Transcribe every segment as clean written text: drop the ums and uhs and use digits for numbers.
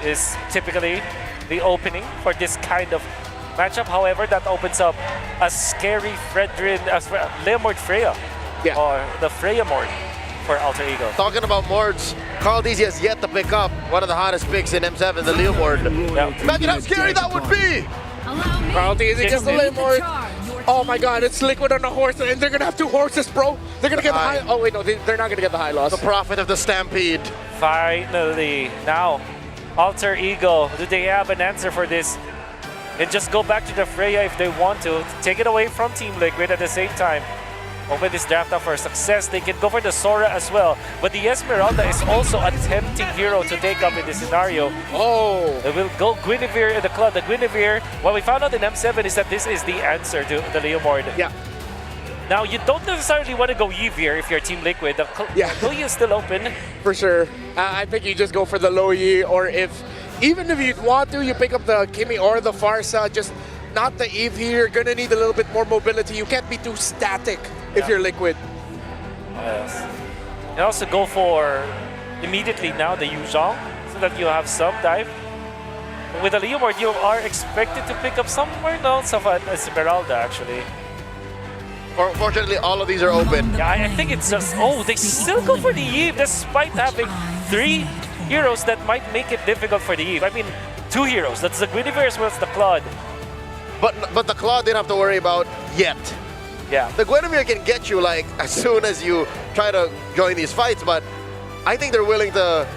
is typically the opening for this kind of matchup. However, that opens up a scary Leomord Freya, or the Freya Mord for Alter Ego. Talking about Mords, Carl Dizzy has yet to pick up one of the hottest picks in M7, the Leomord. Yeah. Imagine how scary that would be! Carl Dizzy gets the Leomord. Oh my god, it's Liquid on a horse, and they're gonna have two horses, bro. They're gonna get the high. Oh wait, no, they're not gonna get the high loss. The prophet of the Stampede. Finally, now, Alter Ego, do they have an answer for this? And just go back to the Freya if they want to. Take it away from Team Liquid at the same time. Open this draft up for success. They can go for the Sora as well. But the Esmeralda is also a tempting hero to take up in this scenario. Oh! They will go Guinevere in the club. The Guinevere, what we found out in M7 is that this is the answer to the Leomord. Yeah. Now, you don't necessarily want to go Ymir if you're Team Liquid. The Kuya is still open. For sure. I think you just go for the low Yi, or even if you want to, you pick up the Kimi or the Farsa, just not the Eve here. You're gonna need a little bit more mobility. You can't be too static if you're Liquid. Yes. You also go for immediately now the Yuzhong, so that you have some dive. With the Leomord, you are expected to pick up somewhere else of an Esmeralda, actually. Fortunately, all of these are open. Yeah, I think it's just, they still go for the Eve despite having 3 heroes that might make it difficult for the Eve. I mean, 2 heroes. That's the Guinevere as well as the Claude. But the Claw didn't have to worry about yet. Yeah. The Guinevere can get you like as soon as you try to join these fights, but I think they're willing to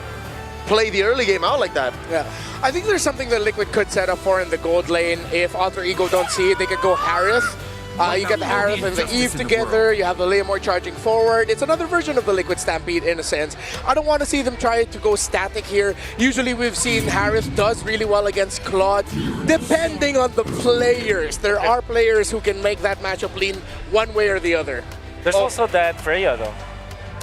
play the early game out like that. Yeah. I think there's something that Liquid could set up for in the gold lane. If Alter Ego don't see it, they could go Harith. You get the Harith and the Eve together, you have the Leomord charging forward. It's another version of the Liquid Stampede in a sense. I don't want to see them try to go static here. Usually we've seen Harith does really well against Claude, depending on the players. There are players who can make that matchup lean one way or the other. There's also that Freya, though.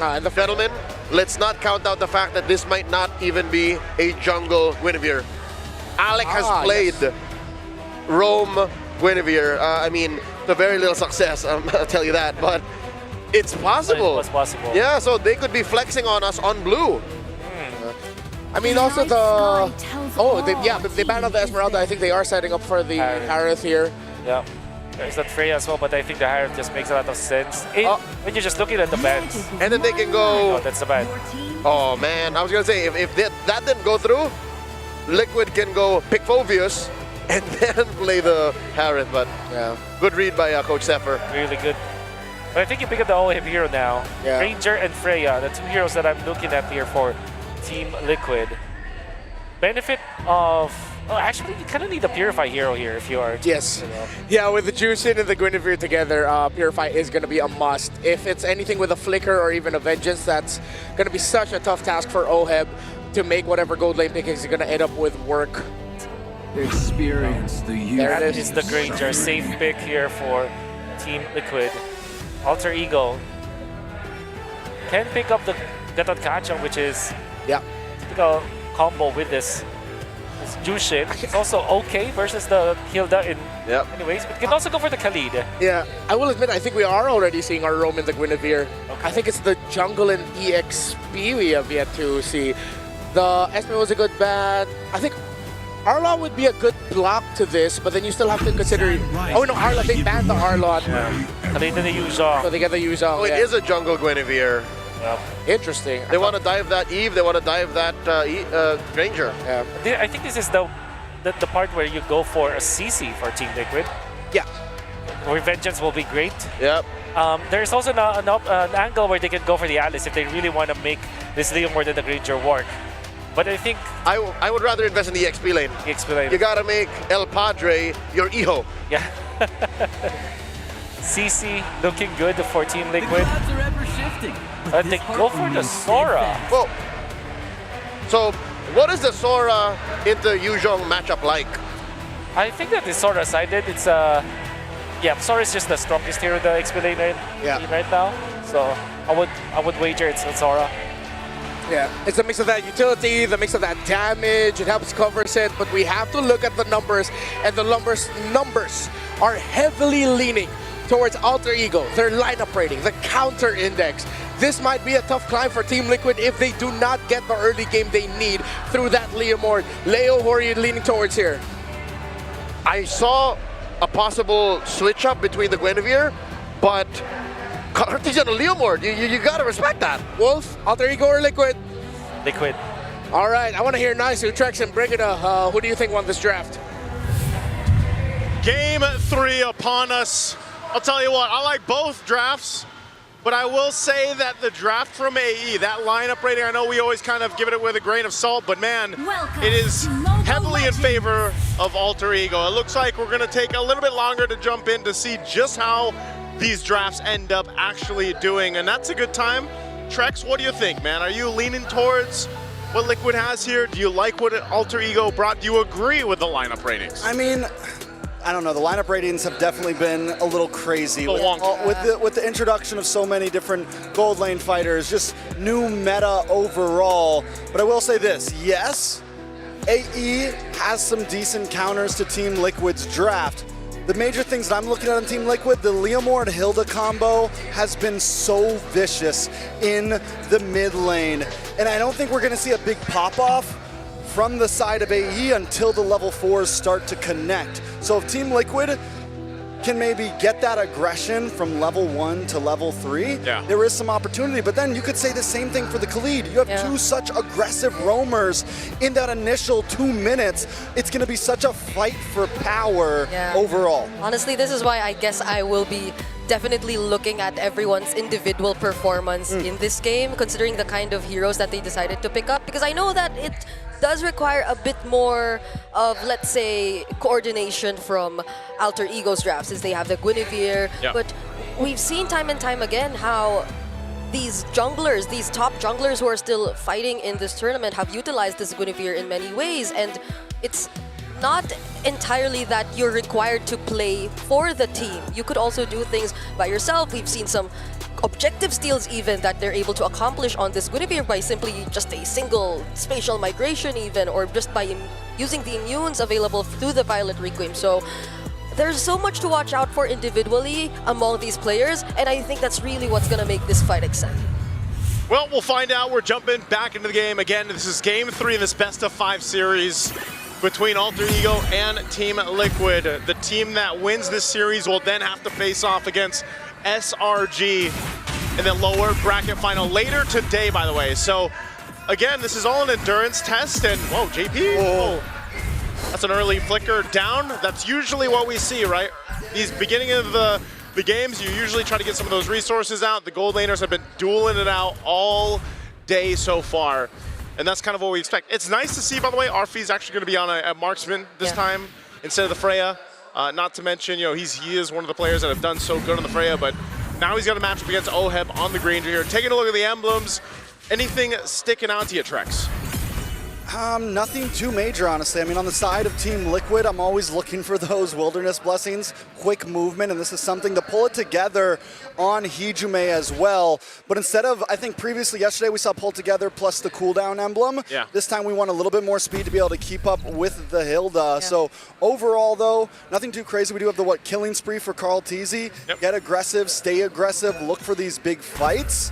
And gentlemen, let's not count out the fact that this might not even be a jungle Guinevere. Alec has played Rome Guinevere. I mean, to very little success, I'll tell you that, but it's possible. It was possible. Yeah, so they could be flexing on us on blue. I mean, also they banned out the Esmeralda. I think they are setting up for the Harith here. Yeah. There's that Freya as well, but I think the Harith just makes a lot of sense. When you're just looking at the bans. And then they can go... Oh, that's the ban. Oh, man. I was going to say, if that didn't go through, Liquid can go pick Phoveus and then play the Harith, but good read by Coach Sepher. Really good. But I think you pick up the OHIP hero now. Yeah. Ranger and Freya, the 2 heroes that I'm looking at here for Team Liquid. Benefit of... Oh, actually, you kind of need a Purify hero here if you are... Yes. Yeah, with the Juicin and the Guinevere together, Purify is going to be a must. If it's anything with a Flicker or even a Vengeance, that's going to be such a tough task for OHEB to make whatever gold lane pick is going to end up with work. Experience the use. That is the Granger. Safe pick here for Team Liquid. Alter Ego can pick up the Gatot Kachang, which is typical combo with this Jushin. It's also okay versus the Hilda in many ways, but can also go for the Khalid. Yeah, I will admit, I think we are already seeing our Rome in the Guinevere. Okay. I think it's the jungle and EXP we have yet to see. The Esme was a good ban. I think Arlon would be a good block to this, but then you still have to consider... Oh no, Arlon, they banned the Arlon. Khalid and the Yuzhong. So they get the Yuzhong. Oh, it is a jungle Guinevere. Interesting. They want to dive that Eve, they want to dive that Granger. Yeah. I think this is the part where you go for a CC for Team Liquid. Yeah. Where Vengeance will be great. Yep. There's also an angle where they can go for the Alice if they really want to make this Leomord and the Granger work. But I think... I would rather invest in the XP lane. XP lane. You gotta make El Padre your Iho. Yeah. CC looking good for Team Liquid. The gods are ever shifting. They go for the Sora. Well, so what is the Sora into Yuzhong matchup like? I think that the Sora sided. It's Sora is just the strongest hero in the XP lane right now. So I would wager it's Sora. Yeah, it's a mix of that utility, the mix of that damage, it helps cover it, but we have to look at the numbers, and the numbers are heavily leaning towards Alter Ego, their lineup rating, the counter index. This might be a tough climb for Team Liquid if they do not get the early game they need through that Leomord. Leo, who are you leaning towards here? I saw a possible switch up between the Guinevere, but Carti's on a Leomord. You gotta respect that. Wolf, Alter Ego, or Liquid? Liquid. All right, I want to hear nice Utrecht and Brigida. Who do you think won this draft? Game 3 upon us. I'll tell you what, I like both drafts, but I will say that the draft from AE, that lineup rating, I know we always kind of give it with a grain of salt, but man, it is heavily in favor of Alter Ego. It looks like we're going to take a little bit longer to jump in to see just how these drafts end up actually doing, and that's a good time. Trex, what do you think, man? Are you leaning towards what Liquid has here? Do you like what Alter Ego brought? Do you agree with the lineup ratings? I mean, I don't know. The lineup ratings have definitely been a little crazy with the introduction of so many different gold lane fighters, just new meta overall. But I will say this, yes, AE has some decent counters to Team Liquid's draft. The major things that I'm looking at on Team Liquid, the Leomord Hilda combo has been so vicious in the mid lane. And I don't think we're gonna see a big pop-off from the side of AE until the level 4s start to connect. So if Team Liquid can maybe get that aggression from level 1 to level 3, there is some opportunity. But then you could say the same thing for the Khalid. You have two such aggressive roamers in that initial 2 minutes. It's going to be such a fight for power overall. Honestly, this is why I guess I will be definitely looking at everyone's individual performance in this game, considering the kind of heroes that they decided to pick up, because I know that it does require a bit more of, let's say, coordination from Alter Ego's draft, since they have the Guinevere. But we've seen time and time again how these junglers, these top junglers who are still fighting in this tournament, have utilized this Guinevere in many ways, and it's not entirely that you're required to play for the team. You could also do things by yourself. We've seen some objective steals even that they're able to accomplish on this Guinevere by simply just a single spatial migration even, or just by using the immunes available through the Violet Requiem. So there's so much to watch out for individually among these players, and I think that's really what's going to make this fight exciting. Well, we'll find out. We're jumping back into the game again. This is game 3 in this best-of-5 series between Alter Ego and Team Liquid. The team that wins this series will then have to face off against SRG in the lower bracket final later today, by the way. So again, this is all an endurance test, and whoa, JP, whoa. That's an early flicker down. That's usually what we see, right? These beginning of the games, you usually try to get some of those resources out. The gold laners have been dueling it out all day so far, and that's kind of what we expect. It's nice to see, by the way, Arfi's actually going to be on a marksman this time instead of the Freya. Not to mention, you know, he is one of the players that have done so good on the Freya, but now he's got a matchup against Oheb on the Granger here. Taking a look at the emblems, anything sticking out to you, Trex? Nothing too major, honestly. I mean, on the side of Team Liquid, I'm always looking for those wilderness blessings, quick movement, and this is something to pull it together on Hijume as well. But instead of, I think previously yesterday we saw pull together plus the cooldown emblem. This time we want a little bit more speed to be able to keep up with the Hilda. So overall, though, nothing too crazy. We do have the killing spree for Carl Teasy. Get aggressive, stay aggressive, look for these big fights.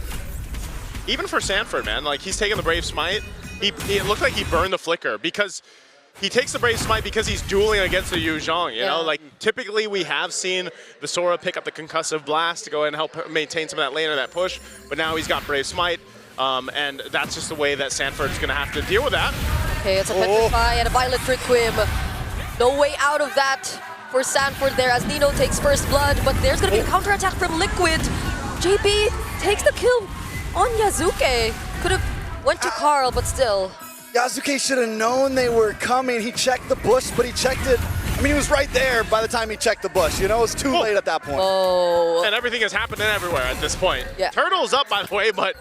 Even for Sanford, man, like he's taking the Brave Smite. It looked like he burned the flicker because he takes the Brave Smite because he's dueling against the Yu Zhang, you know? Like, typically we have seen the Sora pick up the Concussive Blast to go ahead and help maintain some of that lane or that push, but now he's got Brave Smite, and that's just the way that Sanford's going to have to deal with that. Okay, it's a Petrify and a Violet Requiem. No way out of that for Sanford there as Nino takes first blood, but there's going to be a counterattack from Liquid. JP takes the kill on Yazuke. Could have went to Carl, but still. Yazuke should have known they were coming. He checked the bush, but he checked it. I mean, he was right there by the time he checked the bush. You know, it was too late at that point. And everything is happening everywhere at this point. Turtle's up, by the way, but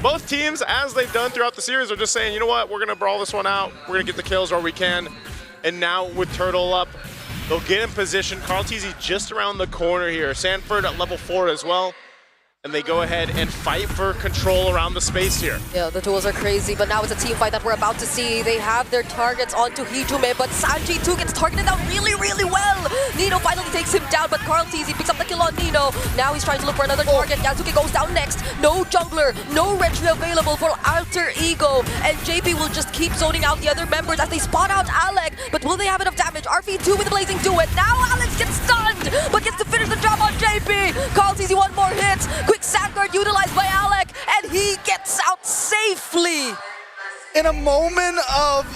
both teams, as they've done throughout the series, are just saying, you know what, we're going to brawl this one out. We're going to get the kills where we can. And now with Turtle up, they'll get in position. Carl Teasy just around the corner here. Sanford at level 4 as well. and they go ahead and fight for control around the space here. Yeah, the duels are crazy, but now it's a team fight that we're about to see. They have their targets onto Hijume, but Sanji too gets targeted out really, really well. Nino finally takes him down, but Carl Tizzy picks up the kill on Nino. Now he's trying to look for another target. Yasuke goes down next. No jungler, no retry available for Alter Ego, and JP will just keep zoning out the other members as they spot out Alec, but will they have enough damage? RV2 with the blazing duet. Now Alex gets stunned, but gets to finish the job on JP. Carl Tizzy one more hit. Quick sandguard utilized by Alec, and he gets out safely. In a moment of,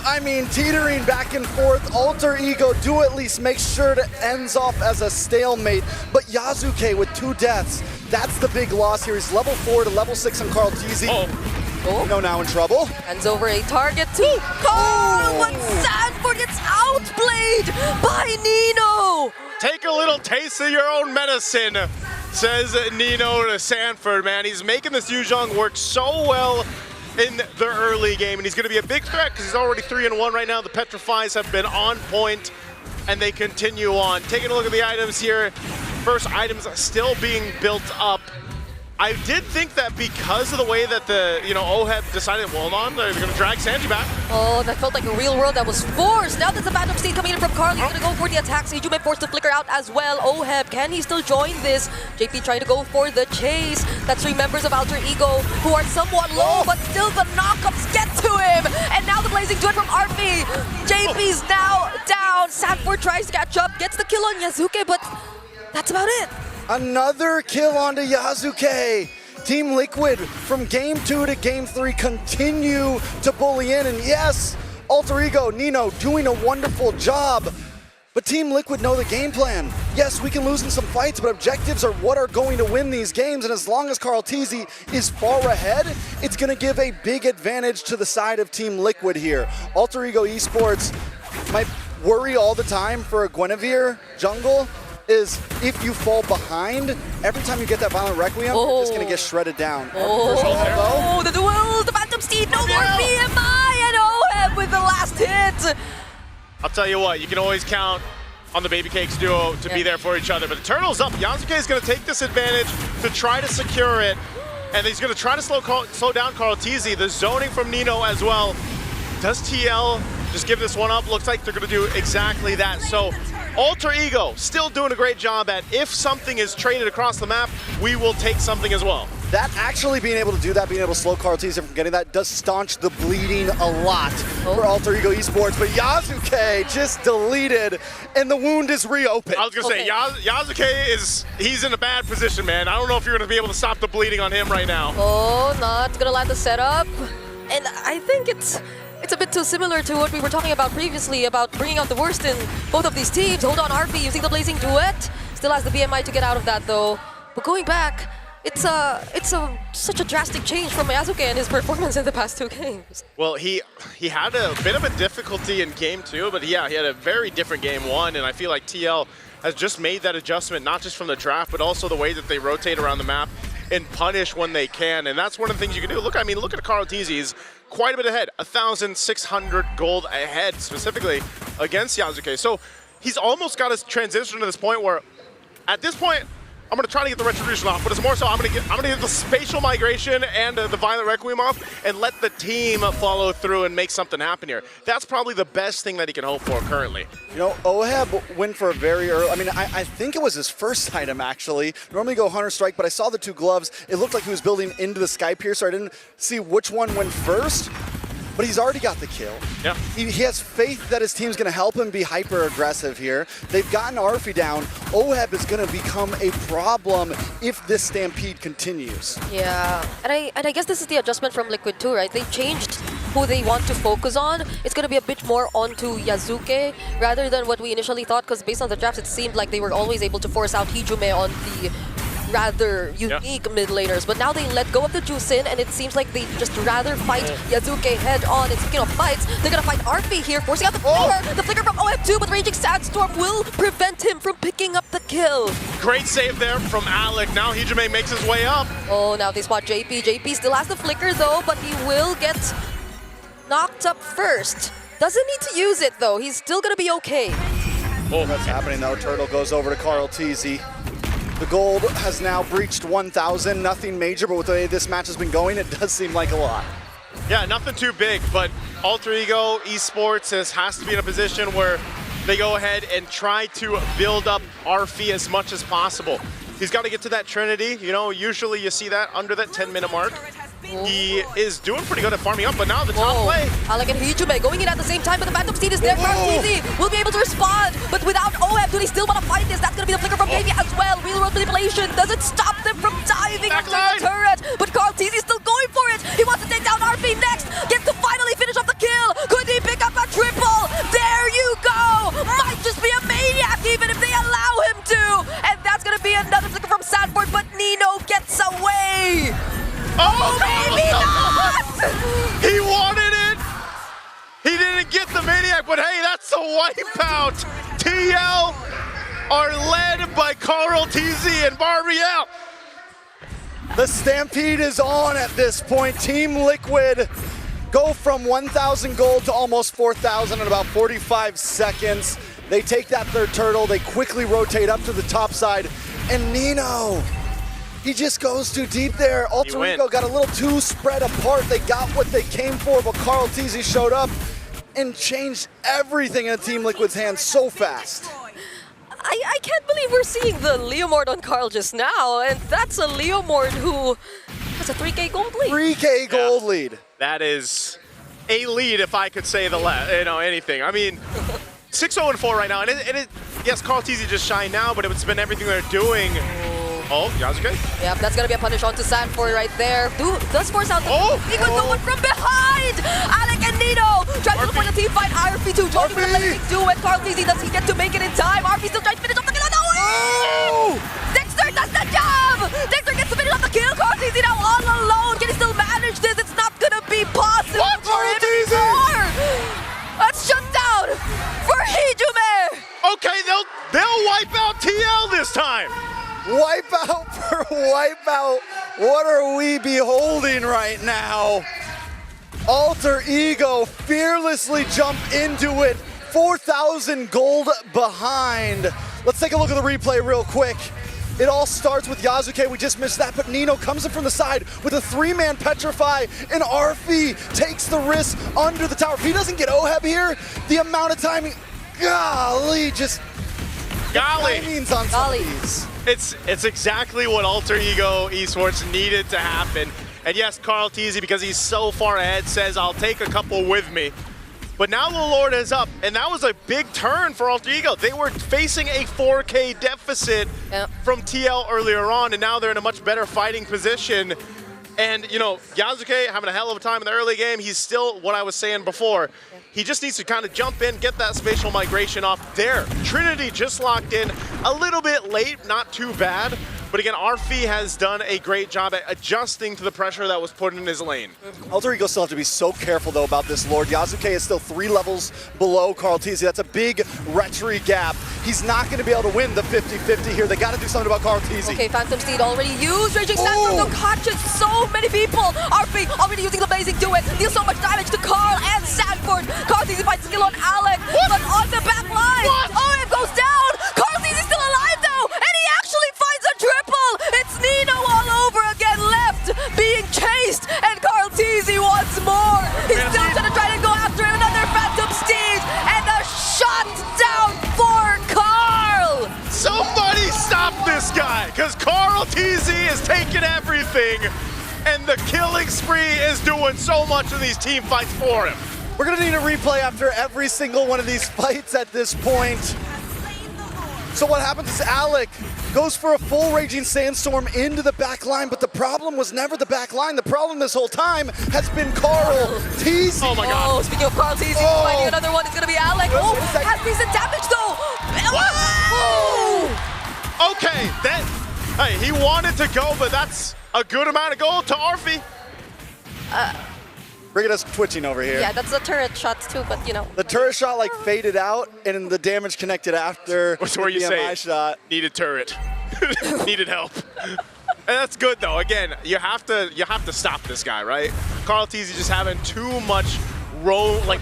teetering back and forth, Alter Ego do at least make sure it ends off as a stalemate. But Yasuke with 2 deaths, that's the big loss here. He's level 4 to level 6 on Carl Tizzy. Nino now in trouble. Hands over a target to Carl, but Sanford gets outplayed by Nino. Take a little taste of your own medicine, says Nino to Sanford, man. He's making this Yuzhong work so well in the early game, and he's going to be a big threat because he's already 3-1 right now. The Petrifies have been on point, and they continue on. Taking a look at the items here, first items still being built up. I did think that because of the way that the, OHEB decided, well, hold on, they're going to drag Sanji back. Oh, that felt like a real world that was forced. Now there's a Phantom State coming in from Carly. He's going to go for the attack. Sejume forced to flicker out as well. OHEB, can he still join this? JP trying to go for the chase. That's 3 members of Alter Ego who are somewhat low, but still the knockups get to him. And now the blazing duet from RP. JP's now down. Sanford tries to catch up, gets the kill on Yasuke, but that's about it. Another kill onto Yasuke. Team Liquid from game 2 to game 3 continue to bully in. And yes, Alter Ego, Nino doing a wonderful job. But Team Liquid know the game plan. Yes, we can lose in some fights, but objectives are what are going to win these games. And as long as Carl Tizzy is far ahead, it's going to give a big advantage to the side of Team Liquid here. Alter Ego Esports might worry all the time for a Guinevere jungle is if you fall behind, every time you get that Violent Requiem, you're just going to get shredded down. The duel, the Phantom Steed, no more BMI, and OHEB with the last hit. I'll tell you what, you can always count on the Baby Cakes duo to be there for each other. But the Turtle's up. Yasuke is going to take this advantage to try to secure it. And he's going to try to slow down Carl Tizzy. The zoning from Nino as well. Does TL just give this one up? Looks like they're going to do exactly that. So Alter Ego still doing a great job at if something is traded across the map, we will take something as well. That actually being able to do that, being able to slow Carl Tizzy from getting that, does staunch the bleeding a lot for Alter Ego Esports. But Yasuke just deleted, and the wound is reopened. I was going to say, Yasuke he's in a bad position, man. I don't know if you're going to be able to stop the bleeding on him right now. Oh, not going to land the setup. And I think it's a bit too similar to what we were talking about previously about bringing out the worst in both of these teams. Hold on, RP using the blazing duet. Still has the BMI to get out of that though. But going back, it's such a drastic change from Yasuke and his performance in the past 2 games. Well, he had a bit of a difficulty in game 2, but yeah, he had a very different game 1, and I feel like TL has just made that adjustment, not just from the draft, but also the way that they rotate around the map and punish when they can, and that's one of the things you can do. Look at Carl Tizzy. He's quite a bit ahead, 1,600 gold ahead, specifically against Yasuke. So he's almost got his transition to this point where, at this point, I'm going to try to get the Retribution off, but it's more so I'm going to get the Spatial Migration and the Violent Requiem off and let the team follow through and make something happen here. That's probably the best thing that he can hope for currently. OHEB went for a very early, I think it was his first item actually. Normally go Hunter Strike, but I saw the 2 gloves. It looked like he was building into the Sky Piercer. I didn't see which one went first. But he's already got the kill. Yeah. He has faith that his team's going to help him be hyper-aggressive here. They've gotten Arfi down. OHEB is going to become a problem if this stampede continues. Yeah, and I guess this is the adjustment from Liquid too, right? They changed who they want to focus on. It's going to be a bit more onto Yasuke rather than what we initially thought, because based on the drafts, it seemed like they were always able to force out Hijume on the rather unique mid laners, but now they let go of the Juicin, and it seems like they just rather fight Yasuke head on. And speaking of fights, they're gonna fight RP here, forcing out the flicker. The flicker from OF2, but Raging Sandstorm will prevent him from picking up the kill. Great save there from Alec. Now Hijume makes his way up. Oh, now they spot JP. JP still has the flicker though, but he will get knocked up first. Doesn't need to use it though. He's still gonna be okay. That's happening though. Turtle goes over to Carl Tizzy. The gold has now breached 1,000. Nothing major, but with the way this match has been going, it does seem like a lot. Yeah, nothing too big, but Alter Ego Esports has to be in a position where they go ahead and try to build up Arfi as much as possible. He's got to get to that Trinity. You know, usually you see that under that 10-minute mark. He is doing pretty good at farming up, but now the top play. Alec and Hijume going in at the same time, but the Phantom Steed is there. Easy will be able to respond, but without OM, do they still want to fight this? That's going to be the flicker from Baby as well. Wheel road manipulation doesn't stop them from diving into the turret, but Carl Teasy still going for it. He wants to take down RP next, gets to finally finish off the kill. Could he pick up a triple? There you go. Might just be a maniac even if they allow him to. And that's going to be another flicker from Sanford, but Nino gets away. Oh, maybe not! He wanted it! He didn't get the Maniac, but hey, that's a wipeout! TL are led by Carl TZ and Barbiel. The Stampede is on at this point. Team Liquid go from 1,000 gold to almost 4,000 in about 45 seconds. They take that third turtle, they quickly rotate up to the top side, and Nino, he just goes too deep there. Alter Ego got a little too spread apart. They got what they came for, but Carl TZ showed up and changed everything in Team Liquid's hands so fast. I can't believe we're seeing the Leomord on Carl just now, and that's a Leomord who has a 3K gold lead. 3K gold lead. That is a lead, if I could say anything. I mean, 6-0-4 right now, and yes, Carl TZ just shined now, but it's been everything they're doing. Oh, Yasuke? Yep, that's gonna be a punish onto Sanford right there. Does force out the even no one from behind! Alec and Nino trying to look for the team fight. RP2 joining with the lane duet. Carl TZ, does he get to make it in time? RP still trying to finish off the kill. No! Dexter does the job! Dexter gets to finish off the kill. Carl TZ now all alone. Can he still manage this? It's not gonna be possible for him anymore! That's shut down for Hijume! Okay, they'll wipe out TL this time! Wipeout for wipeout. What are we beholding right now? Alter Ego fearlessly jump into it. 4,000 gold behind. Let's take a look at the replay real quick. It all starts with Yasuke, we just missed that, but Nino comes in from the side with a 3-man Petrify, and Arfi takes the risk under the tower. If he doesn't get Oheb here, the amount of timing, golly, just timings on some of these. It's exactly what Alter Ego Esports needed to happen. And yes, Carl TZ, because he's so far ahead, says, I'll take a couple with me. But now the Lord is up, and that was a big turn for Alter Ego. They were facing a 4K deficit from TL earlier on, and now they're in a much better fighting position. And, you know, Yasuke having a hell of a time in the early game. He's still what I was saying before. He just needs to kind of jump in, get that spatial migration off there. Trinity just locked in a little bit late, not too bad. But again, Arfi has done a great job at adjusting to the pressure that was put in his lane. Alter Ego still have to be so careful though about this Lord. Yasuke is still 3 levels below Carl TZ. That's a big retry gap. He's not going to be able to win the 50-50 here. They got to do something about Carl TZ. Okay, Phantom Steed already used. Raging Sandstorm to catches so many people. Arfi already using the Blazing Duet. Deals so much damage to Carl and Sanford. Carl TZ fights skill on Alec, but on the back line, OM goes down. Carl TZ is still alive though, and he actually finds a triple. It's Nino all over again, left being chased, and Carl TZ once more. He's still gonna try to go after him. Another Phantom Steed, and a shot down for Carl. Somebody stop this guy, because Carl TZ is taking everything, and the killing spree is doing so much of these team fights for him. We're gonna need a replay after every single one of these fights at this point. So what happens is Alec goes for a full Raging Sandstorm into the back line, but the problem was never the back line. The problem this whole time has been Carl TZ. Oh my god. Oh, speaking of Carl TZ, fighting another one, it's gonna be Alec. Oh, has decent damage though. Oh! Okay, then, hey, he wanted to go, but that's a good amount of gold to Arfi. Brigida's twitching over here. Yeah, that's the turret shots too, but you know. The turret shot like faded out, and the damage connected after What's where you the say BMI shot. Needed turret, needed help. And that's good though. Again, you have to stop this guy, right? Carl TZ just having too much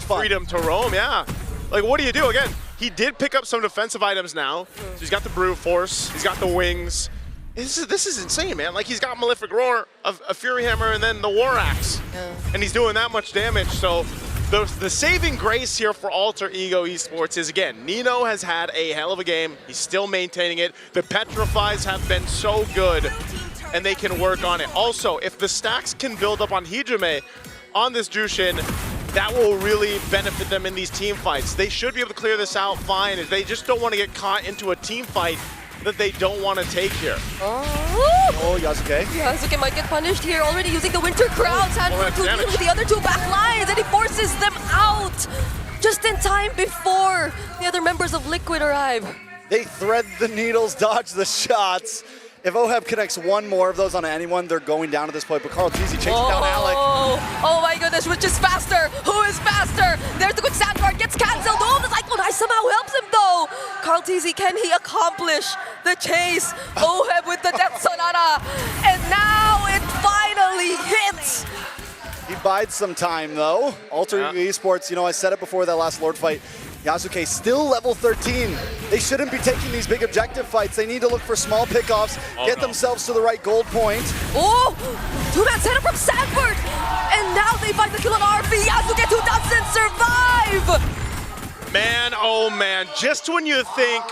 freedom to roam. Yeah, like what do you do? Again, he did pick up some defensive items now. So he's got the brute force, he's got the wings. This is insane, man. Like, he's got Malefic Roar, a Fury Hammer, and then the War Axe. Yeah. And he's doing that much damage. So the saving grace here for Alter Ego Esports is, again, Nino has had a hell of a game. He's still maintaining it. The Petrifies have been so good, and they can work on it. Also, if the stacks can build up on Hijime on this Jushin, that will really benefit them in these team fights. They should be able to clear this out fine. They just don't want to get caught into a team fight that they don't want to take here. Oh, Yasuke. Yasuke might get punished here, already using the Winter Crown. Sanford to deal with the other two back lines, and he forces them out just in time before the other members of Liquid arrive. They thread the needles, dodge the shots. If Oheb connects one more of those on anyone, they're going down at this point. But Carl Teasy chasing down Alec. Oh my goodness, which is faster? Who is faster? There's the quick sandbar, gets cancelled. Oh, the Cyclone Ice somehow helps him though. Carl Teasy, can he accomplish the chase? Oheb with the Death Sonata. And now it finally hits. He bides some time though. Alter Ego Esports, you know, I said it before that last Lord fight. Yasuke still level 13. They shouldn't be taking these big objective fights. They need to look for small pickoffs, get themselves to the right gold point. Oh, two-man setup from Sanford. And now they find the kill on RP. Yasuke, who doesn't survive. Man, oh man, just when you think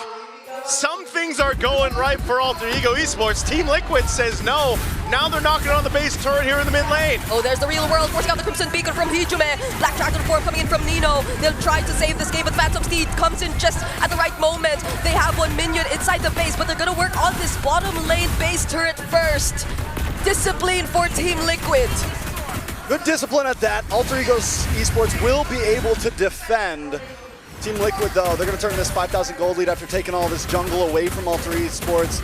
some things are going right for Alter Ego Esports, Team Liquid says no. Now they're knocking on the base turret here in the mid lane. Oh, there's the real world, forcing out the Crimson Beacon from Hijime. Black Dragon form coming in from Nino. They'll try to save this game, but Phantom Steed comes in just at the right moment. They have one minion inside the base, but they're gonna work on this bottom lane base turret first. Discipline for Team Liquid. Good discipline at that. Alter Ego Esports will be able to defend. Team Liquid, though, they're going to turn this 5,000 gold lead after taking all this jungle away from Alter Esports.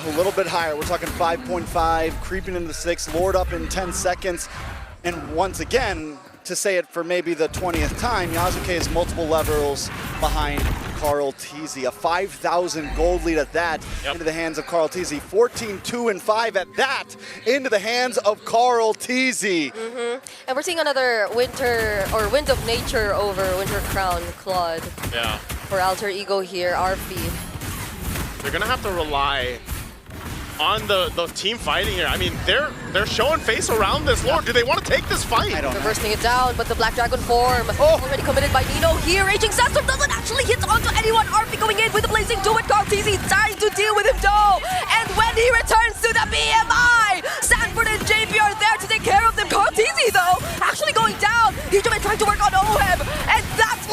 A little bit higher. We're talking 5.5, creeping into 6, Lord up in 10 seconds. And once again, to say it for maybe the 20th time, Yasuke is multiple levels behind Carl Teasy. A 5,000 gold lead at that into the hands of Carl Teasy. 14-2-5 at that into the hands of Carl Teasy. And we're seeing another Wind of Nature over Winter Crown Claude. Yeah. For Alter Ego here, RP. They're gonna have to rely on the team fighting here. I mean, they're showing face around this Lord. Do they want to take this fight? I don't know. Reversing it down, but the Black Dragon form already committed by Nino here. Raging Sandstorm doesn't actually hit onto anyone. RP going in with the Blazing Duet. Carl Teasy tries to deal with him though. And when he returns to the BMI, Sanford and JP are there to take care of them. Carl Teasy though, actually going down. Hijime trying to work on Oheb, and that's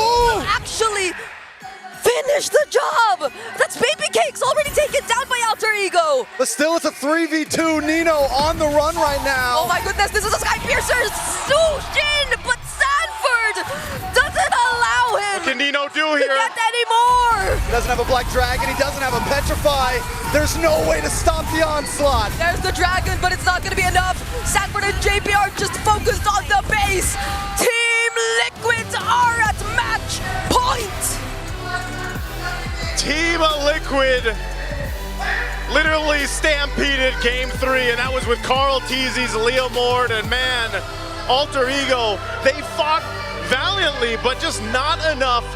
actually finish the job! That's Baby Cakes already taken down by Alter Ego! But still, it's a 3v2. Nino on the run right now. Oh my goodness, this is a Sky Piercer! Sushin! But Sanford doesn't allow him What can Nino do to here? get any more! He doesn't have a Black Dragon. He doesn't have a Petrify. There's no way to stop the onslaught. There's the Dragon, but it's not gonna be enough. Sanford and JP are just focused on the base. Team Liquid are at match point! Team Liquid literally stampeded Game 3, and that was with Carl Teasy's Leo Mord, and man, Alter Ego, they fought valiantly, but just not enough to